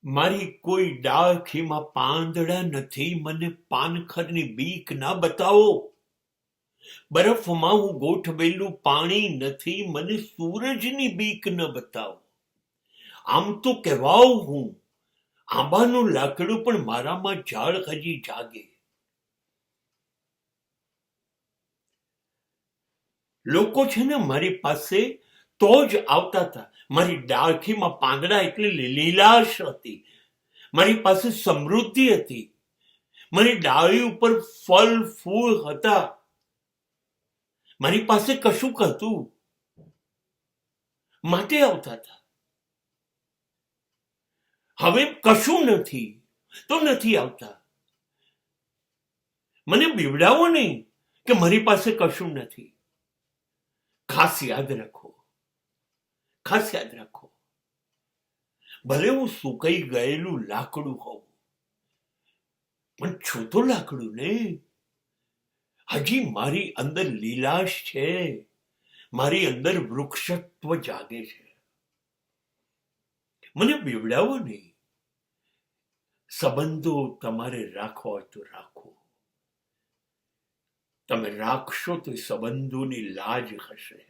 મારી કોઈ ડાળખીમાં પાંદડા નથી, મને પાનખરની બીક ના બતાવો. બરફમાં હું ગોઠવેલું પાણી નથી, મને સૂરજની બીક ન બતાવો. આમ તો કહેવાઉં હું આંબાનું લાકડું, પણ મારામાં ઝાડ હજી જાગે. લોકો છે ને મારી પાસે તો જ આવતા હતા. મારી ડાળખીમાં પાંદડા એટલે લીલાશ હતી. મારી પાસે સમૃદ્ધિ હતી. મારી ડાળી ઉપર ફળ ફૂલ હતા. મારી પાસે કશું હતું માટે આવતા હતા. હવે કશું નથી તો નથી આવતા. મને બીવડાવો નહીં કે મારી પાસે કશું નથી. ખાસ યાદ રાખો, ખાસ યાદ રાખો, ભલે હું સુકાઈ ગયેલું લાકડું હોઉં, પણ છું તો લાકડું ને. હજી મારી અંદર લીલાશ છે, મારી અંદર વૃક્ષત્વ જાગે છે. મને બીવડાવો નહીં. સંબંધો તમારે રાખવા હોય તો રાખો. તમે રાખશો તો સંબંધોની લાજ હશે.